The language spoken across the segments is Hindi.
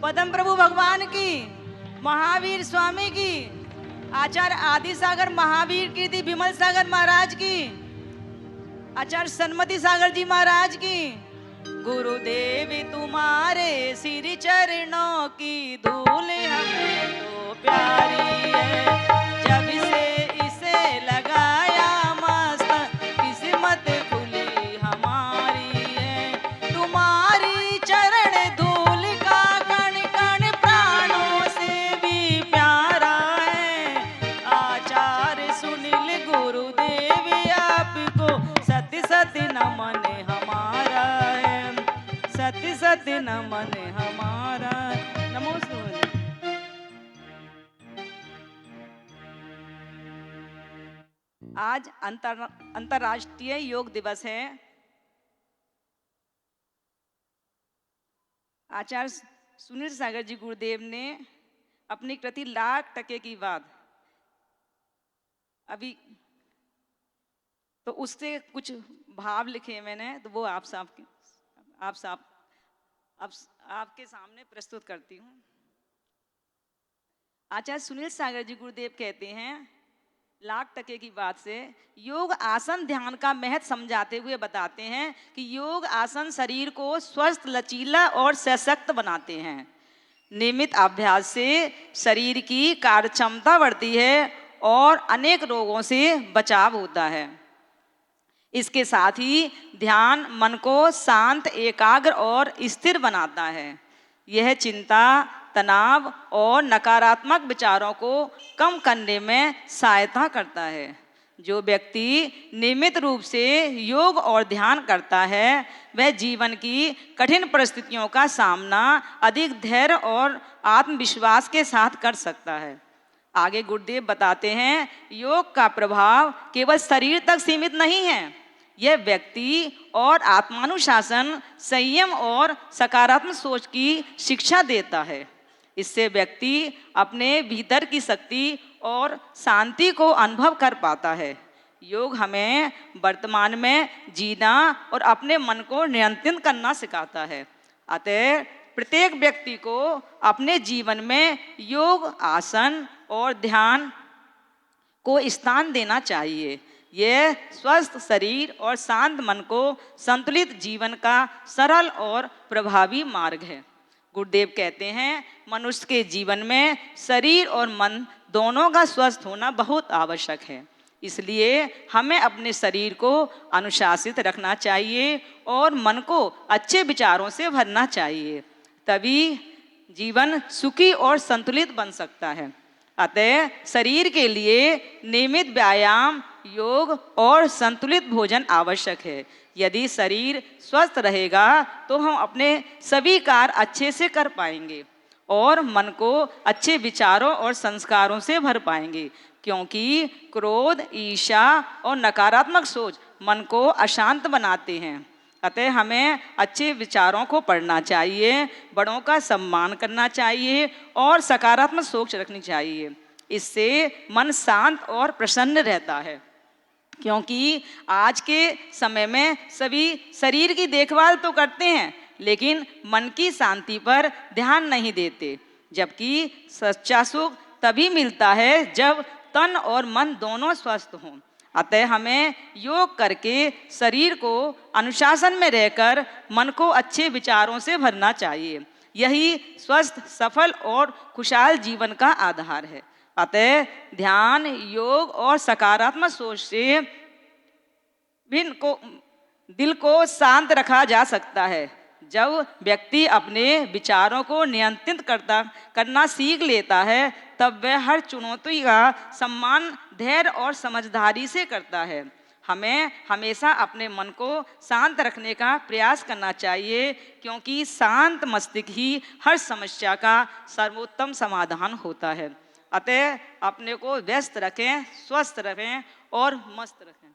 पद्म प्रभु भगवान की, महावीर स्वामी की, आचार्य आदि सागर महावीर कीर्ति विमल सागर महाराज की, आचार्य सन्मति सागर जी महाराज की। गुरुदेव तुम्हारे सिर चरणों की धूल हमें तो प्यारी है, जब से इसे लगाया मस्त किस्मत खुली हमारी है। तुम्हारी चरण धूल का कण कण प्राणों से भी प्यारा है। आचार्य सुनील गुरुदेव आपको सत्य सत्य नमन हमारा है, सत्य सत्य नमन हमारा। नमो सूर्य। आज अंतर्राष्ट्रीय योग दिवस है। आचार्य सुनील सागर जी गुरुदेव ने अपनी कृति लाख टके की बात अभी तो उससे कुछ भाव लिखे मैंने, तो वो आप आपके सामने प्रस्तुत करती हूँ। आचार्य सुनील सागर जी गुरुदेव कहते हैं लाख टके की बात से, योग आसन ध्यान का महत्व समझाते हुए बताते हैं कि योग आसन शरीर को स्वस्थ, लचीला और सशक्त बनाते हैं। नियमित अभ्यास से शरीर की कार्य क्षमता बढ़ती है और अनेक रोगों से बचाव होता है। इसके साथ ही ध्यान मन को शांत, एकाग्र और स्थिर बनाता है। यह चिंता, तनाव और नकारात्मक विचारों को कम करने में सहायता करता है। जो व्यक्ति नियमित रूप से योग और ध्यान करता है वह जीवन की कठिन परिस्थितियों का सामना अधिक धैर्य और आत्मविश्वास के साथ कर सकता है। आगे गुरुदेव बताते हैं, योग का प्रभाव केवल शरीर तक सीमित नहीं है, यह व्यक्ति और आत्मानुशासन, संयम और सकारात्मक सोच की शिक्षा देता है। इससे व्यक्ति अपने भीतर की शक्ति और शांति को अनुभव कर पाता है। योग हमें वर्तमान में जीना और अपने मन को नियंत्रित करना सिखाता है। अतः प्रत्येक व्यक्ति को अपने जीवन में योग, आसन और ध्यान को स्थान देना चाहिए। यह स्वस्थ शरीर और शांत मन को संतुलित जीवन का सरल और प्रभावी मार्ग है। गुरुदेव कहते हैं, मनुष्य के जीवन में शरीर और मन दोनों का स्वस्थ होना बहुत आवश्यक है। इसलिए हमें अपने शरीर को अनुशासित रखना चाहिए और मन को अच्छे विचारों से भरना चाहिए, तभी जीवन सुखी और संतुलित बन सकता है। अतः शरीर के लिए नियमित व्यायाम, योग और संतुलित भोजन आवश्यक है। यदि शरीर स्वस्थ रहेगा तो हम अपने सभी कार्य अच्छे से कर पाएंगे और मन को अच्छे विचारों और संस्कारों से भर पाएंगे, क्योंकि क्रोध, ईर्ष्या और नकारात्मक सोच मन को अशांत बनाते हैं। अतः हमें अच्छे विचारों को पढ़ना चाहिए, बड़ों का सम्मान करना चाहिए और सकारात्मक सोच रखनी चाहिए। इससे मन शांत और प्रसन्न रहता है, क्योंकि आज के समय में सभी शरीर की देखभाल तो करते हैं लेकिन मन की शांति पर ध्यान नहीं देते, जबकि सच्चा सुख तभी मिलता है जब तन और मन दोनों स्वस्थ हों। अतः हमें योग करके शरीर को अनुशासन में रहकर मन को अच्छे विचारों से भरना चाहिए। यही स्वस्थ, सफल और खुशहाल जीवन का आधार है। अतः ध्यान, योग और सकारात्मक सोच से दिल को शांत रखा जा सकता है। जब व्यक्ति अपने विचारों को नियंत्रित करना सीख लेता है तब वह हर चुनौती का सम्मान धैर्य और समझदारी से करता है। हमें हमेशा अपने मन को शांत रखने का प्रयास करना चाहिए, क्योंकि शांत मस्तिष्क ही हर समस्या का सर्वोत्तम समाधान होता है। अतः अपने को व्यस्त रखें, स्वस्थ रखें और मस्त रखें।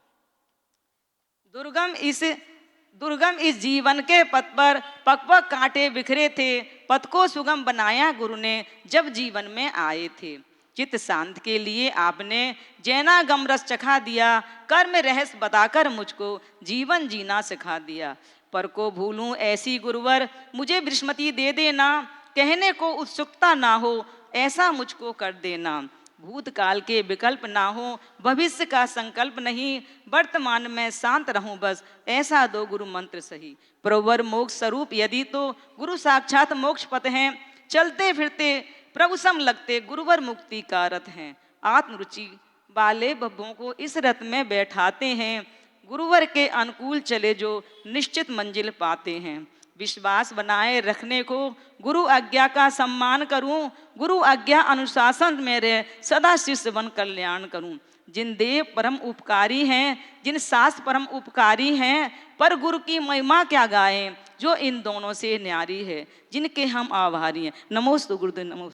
दुर्गम इस जीवन के पथ पर पग पग कांटे बिखरे थे, पथ को सुगम बनाया गुरु ने जब जीवन में आए थे। चित्त शांत के लिए आपने जैना गम रस चखा दिया, कर्म रहस्य बताकर मुझको जीवन जीना सिखा दिया। पर को भूलूं ऐसी गुरुवर मुझे विस्मृति दे देना, कहने को उत्सुकता ना हो ऐसा मुझको कर देना। भूतकाल के विकल्प ना हो, भविष्य का संकल्प नहीं, वर्तमान में शांत रहूं बस, ऐसा दो गुरु मंत्र सही। प्रभुवर मोक्ष स्वरूप यदि तो गुरु साक्षात मोक्ष पथ हैं, चलते फिरते प्रभु सम लगते गुरुवर मुक्ति का रथ हैं। आत्मरुचि वाले बब्बों को इस रथ में बैठाते हैं, गुरुवर के अनुकूल चले जो निश्चित मंजिल पाते हैं। विश्वास बनाए रखने को गुरु आज्ञा का सम्मान करूं, गुरु आज्ञा अनुशासन मेरे सदा शिष्य बन कल्याण करूं। जिन देव परम उपकारी हैं, जिन शास्त्र परम उपकारी हैं, पर गुरु की महिमा क्या गाएं जो इन दोनों से न्यारी है, जिनके हम आभारी हैं। नमोस्तु गुरुदेव, नमो।